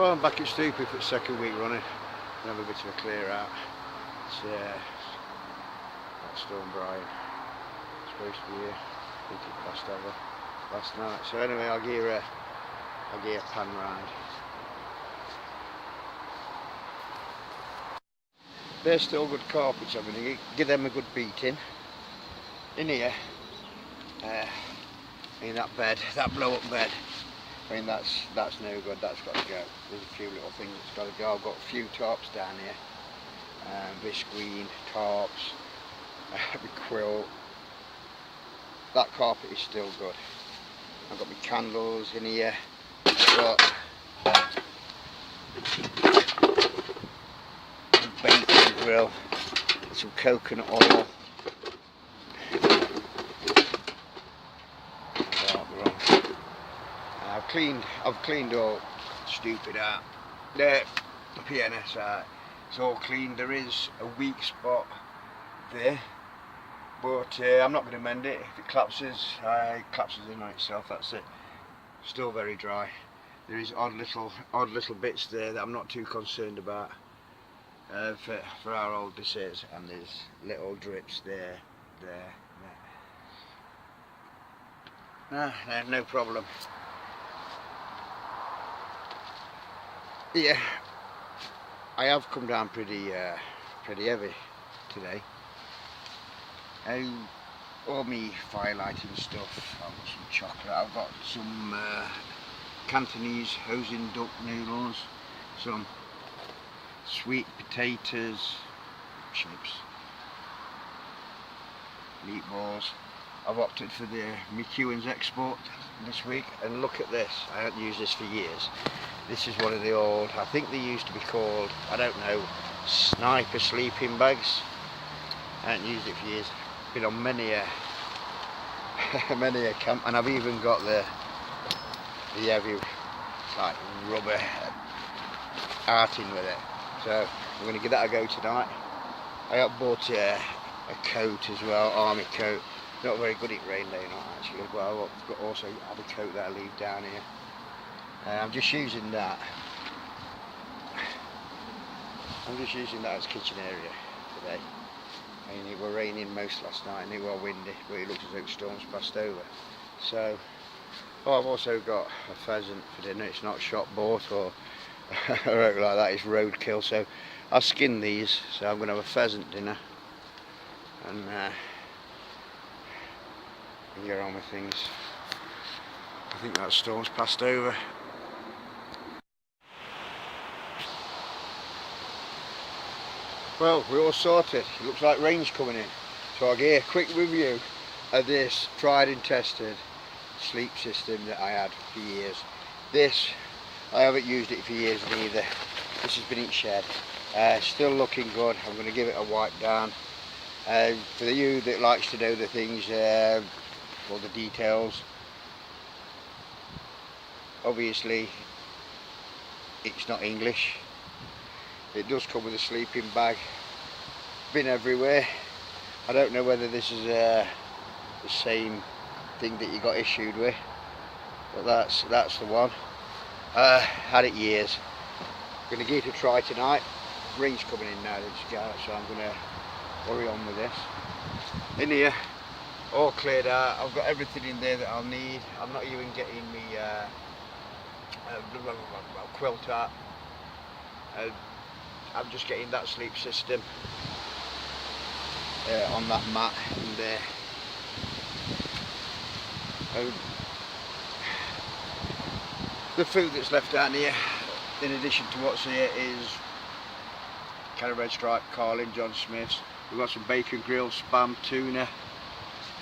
Well, I'm back at Stoopy for the second week running. Have a bit of a clear out. It's that Storm Brian. It's supposed to be here. I think it passed over last night. So anyway, I'll gear a pan round. They're still good carpets. I'm going to give them a good beating. In here, in that bed, that blow up bed. I mean that's no good, that's got to go. There's a few little things that's got to go. I've got a few tarps down here, bisqueen, tarps, quilt. That carpet is still good. I've got my candles in here, I've got a bacon grill, some coconut oil. I've cleaned all stupid out. The PNS out. It's all clean. There is a weak spot there, but I'm not going to mend it. If it collapses, it collapses in on itself. That's it. Still very dry. There is odd little bits there that I'm not too concerned about for how old this is, and there's little drips there. No problem. Yeah, I have come down pretty heavy today. All me firelighting stuff. I've got some chocolate. I've got some Cantonese hoisin duck noodles, some sweet potatoes, chips, meatballs. I've opted for the McEwen's export this week, and look at this. I haven't used this for years. This is one of the old, I think they used to be called, I don't know, sniper sleeping bags. I haven't used it for years. Been on many a camp, and I've even got the heavy like rubber arting with it. So I'm going to give that a go tonight. I have bought a coat as well, army coat. Not very good at rain day not actually, but I've got also have a coat that I leave down here. I'm just using that. As kitchen area today. I mean, it was raining most last night and it was windy, but it looks as though storms passed over. So, I've also got a pheasant for dinner. It's not shot bought or like that. It's roadkill. So I'll skin these. So I'm going to have a pheasant dinner and get on with things. I think that storm's passed over. Well, we're all sorted. It looks like rain's coming in. So I'll give a quick review of this tried and tested sleep system that I had for years. This, I haven't used it for years neither. This has been in shed. Still looking good. I'm going to give it a wipe down. For you that likes to know the things, all the details, obviously it's not English. It does come with a sleeping bag. Been everywhere. I don't know whether this is the same thing that you got issued with, but that's the one. Had it years. Going to give it a try tonight. Rain's coming in now, so I'm going to hurry on with this. In here, all cleared out. I've got everything in there that I'll need. I'm not even getting me quilt out. I'm just getting that sleep system on that mat in there. The food that's left down here, in addition to what's here, is can of red stripe, Carlin, John Smith's. We've got some bacon grilled, spam, tuna,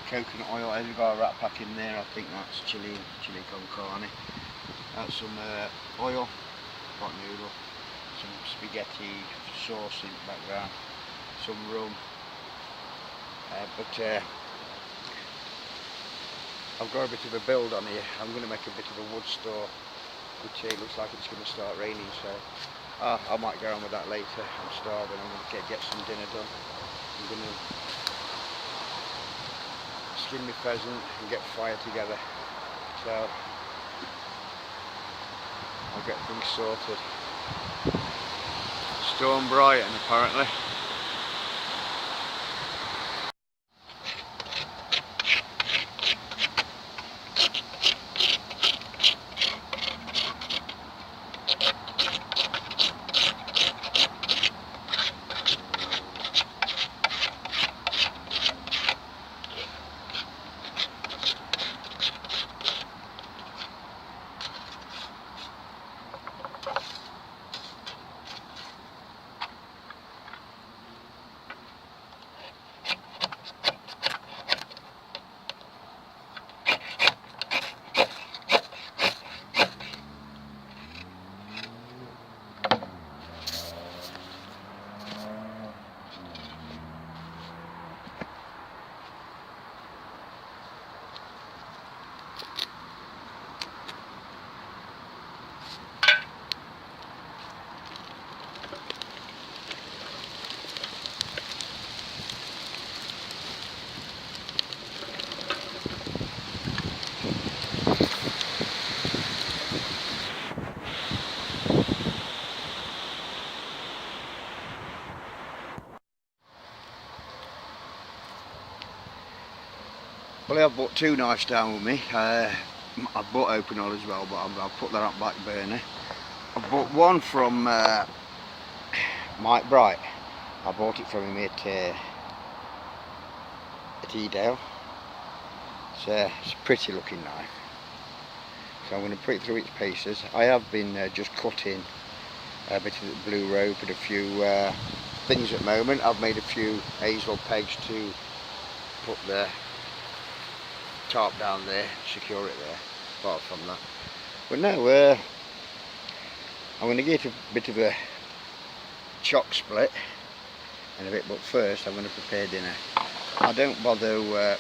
coconut oil. We've got a wrap pack in there. I think that's chili con carne. That's some oil, pot noodle, some spaghetti sauce in the background, some rum. I've got a bit of a build on here. I'm going to make a bit of a wood store, which looks like it's going to start raining, so I might get on with that later. I'm starving. I'm going to get some dinner done. I'm going to skin my pheasant and get fire together. So I'll get things sorted. Storm Brighton apparently. Well, I've brought two knives down with me. I've bought open all as well, but I'll put that on back burner. I've bought one from Mike Bright. I bought it from him at Edale. It's a pretty looking knife. So I'm going to put it through its paces. I have been just cutting a bit of the blue rope and a few things at the moment. I've made a few hazel pegs to put the tarp down there, secure it there, apart from that. But no, I'm going to get a bit of a chock split in a bit, but first I'm going to prepare dinner. I don't bother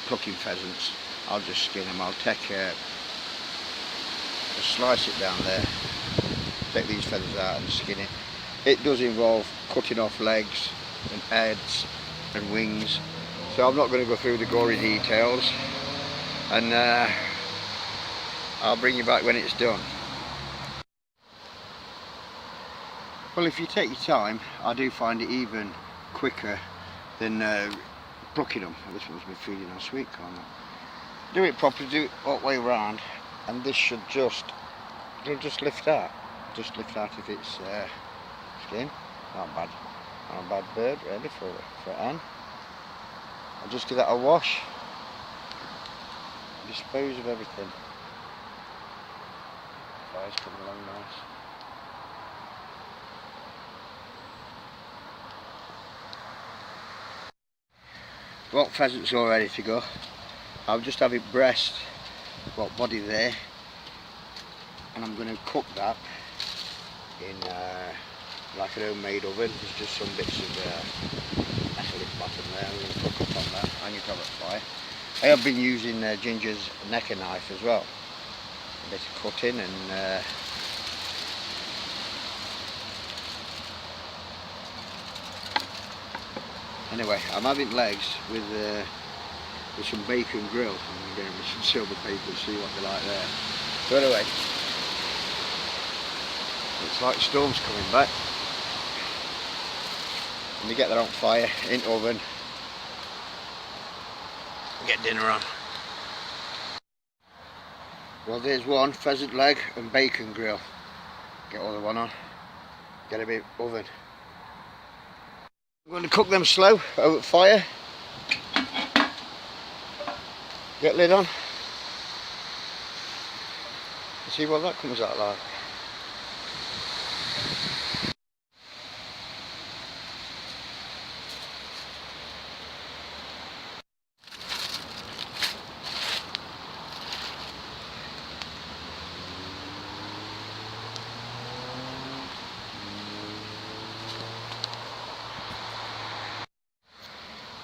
plucking pheasants, I'll just skin them. I'll take just slice it down there, take these feathers out and skin it. It does involve cutting off legs and heads and wings, so I'm not going to go through the gory details, and I'll bring you back when it's done. Well, if you take your time, I do find it even quicker than plucking them. This one's been feeding on sweet corn. Do it properly, do it all the way around, and this should it'll just lift out. Just lift out if it's skin. Not bad. Not a bad bird, ready for an hen. I'll just give that a wash. Dispose of everything. Fire's coming along nice. Well, pheasant's all ready to go. I'll just have it breast, body there, and I'm going to cook that in like an homemade oven. There's just some bits of metal at the bottom there. I'm going to cook up on that. I'm going to have a fire. I have been using Ginger's necker knife as well. A bit of cutting and anyway, I'm having legs with some bacon grill. I'm going to get some silver paper and see what they're like there. So anyway, looks like storm's coming back. Let me get that on fire, in oven, get dinner on. Well, there's one pheasant leg and bacon grill. Get all the one on, get a bit oven. I'm going to cook them slow over fire. Get lid on. See what that comes out like.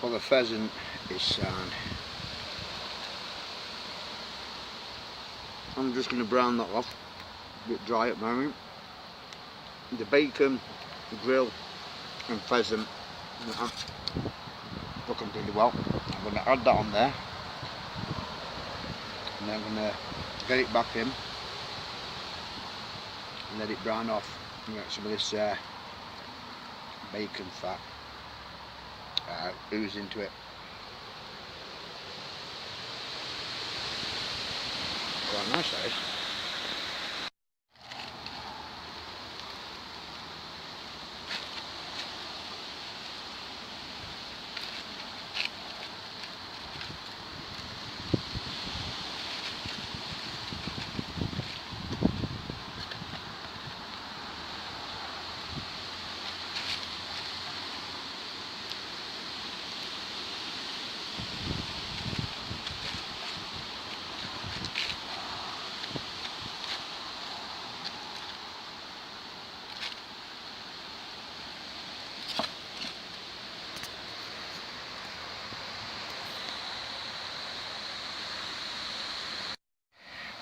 Well, the pheasant is sound. I'm just going to brown that off, a bit dry at the moment. The bacon, the grill and pheasant cooking really well. I'm going to add that on there, and then I'm going to get it back in and let it brown off and get some of this bacon fat ooze into it. Quite nice that is.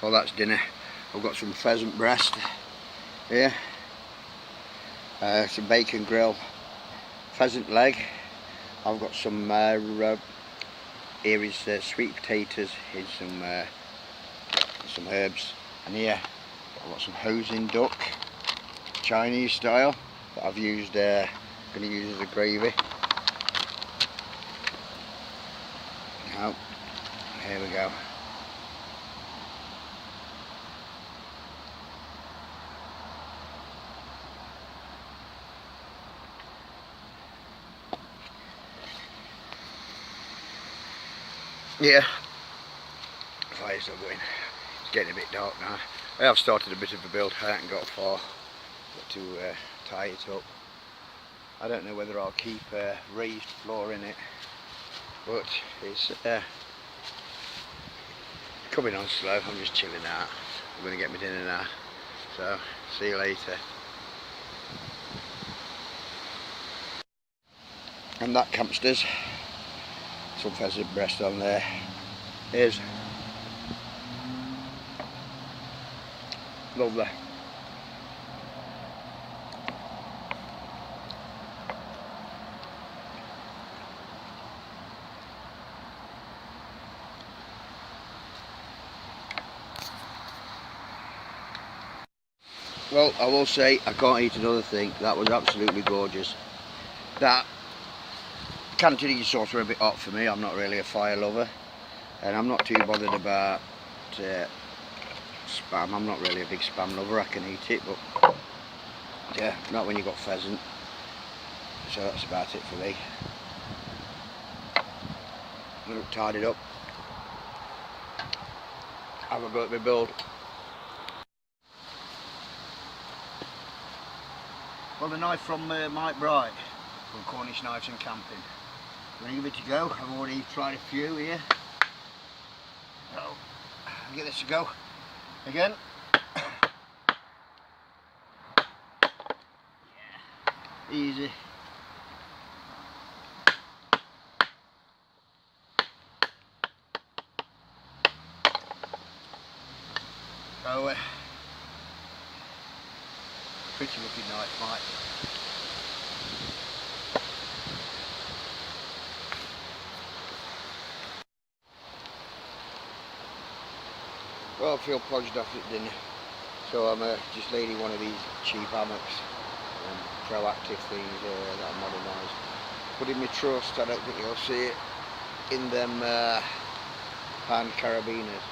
Well, that's dinner. I've got some pheasant breast here, some bacon grill, pheasant leg. I've got some here is sweet potatoes, here's some herbs, and here I've got some hosing duck, Chinese style, that I've used. Going to use as a gravy. Now, here we go. Yeah, fire's still going. It's getting a bit dark now. I have started a bit of a build. I haven't got far. Got to tie it up. I don't know whether I'll keep raised floor in it, but it's coming on slow. I'm just chilling out. I'm going to get my dinner now. So, see you later. And that campsters. Some pheasant breast on there. Here's lovely. Well, I will say I can't eat another thing. That was absolutely gorgeous. That Cantonese sauce were a bit hot for me. I'm not really a fire lover, and I'm not too bothered about spam. I'm not really a big spam lover. I can eat it, but yeah, not when you've got pheasant. So that's about it for me. Look, tied it up. Have a go at my build. Well, the knife from Mike Bright from Cornish Knives and Camping. I'm going to give it a go. I've already tried a few here. So, I'll give this a go again. Yeah. Easy. So, pretty looking knife, Mike. Well, I feel podged off at dinner, so I'm just laying one of these cheap hammocks and proactive things that I modernised. Put in my trust. I don't think you'll see it in them hand carabiners.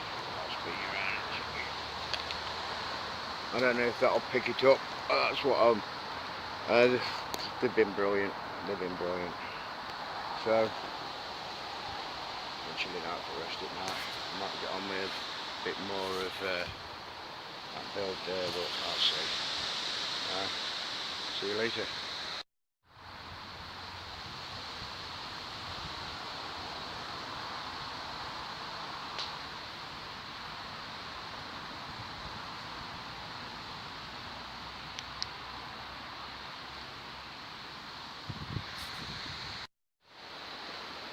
I don't know if that'll pick it up. That's what I'm. They've been brilliant. They've been brilliant. So I'm chilling out for the rest of it now. I might get on with a bit more of that build there, but I'll see. See you later.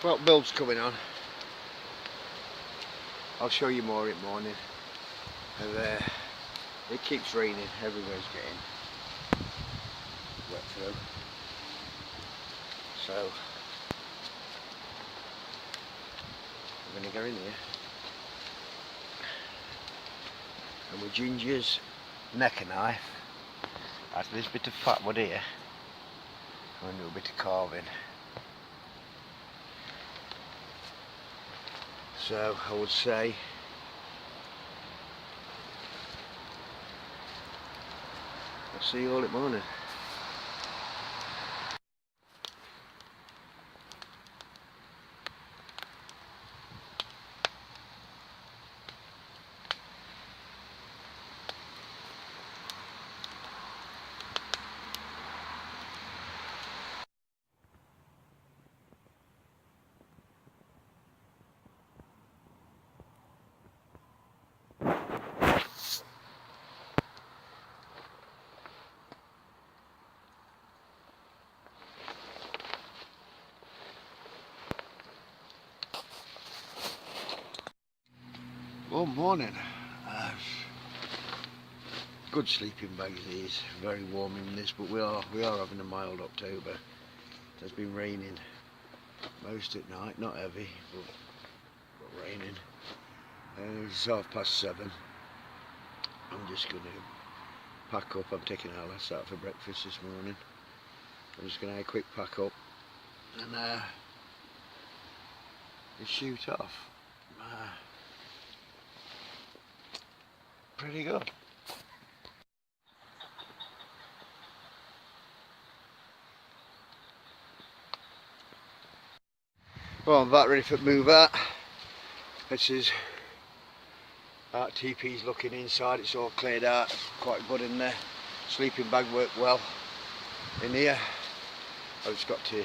Well, build's coming on. I'll show you more in the morning. And it keeps raining, everywhere's getting wet through. So I'm going to go in here and with Ginger's necker knife That's this bit of fat wood here. I'm going to do a bit of carving. So I would say I'll see you all at morning. Well, morning. Good sleeping bags these. Very warm in this, but we are having a mild October. It has been raining most at night, not heavy, but raining. It's 7:30. I'm just going to pack up. I'm taking Alice out for breakfast this morning. I'm just going to have a quick pack up and just shoot off. Pretty good. Well, I'm about ready for move out. This is our teepee's looking inside. It's all cleared out. It's quite good in there. Sleeping bag worked well in here. I've just got to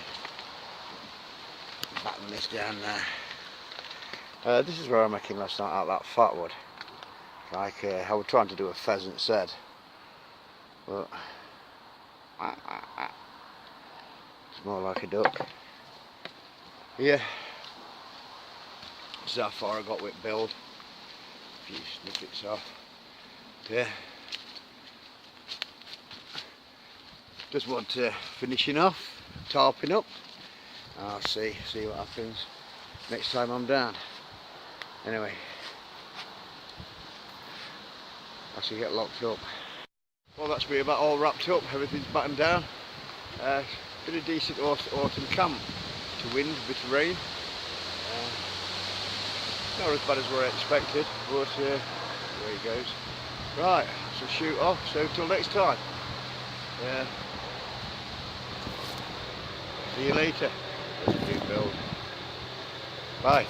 batten this down there. This is where I'm making last night out that fat wood. Like I was trying to do a pheasant set, but it's more like a duck. Yeah, this is how far I got with build. A few snippets off. Yeah, just want to finishing off, tarping up. I'll see what happens next time I'm down. Anyway, I should get locked up. Well, that's me about all wrapped up. Everything's battened down. Been a decent autumn camp. To wind, a bit of rain. Not as bad as we expected, but there it goes. Right, so shoot off. So till next time. See you later. Build. Bye.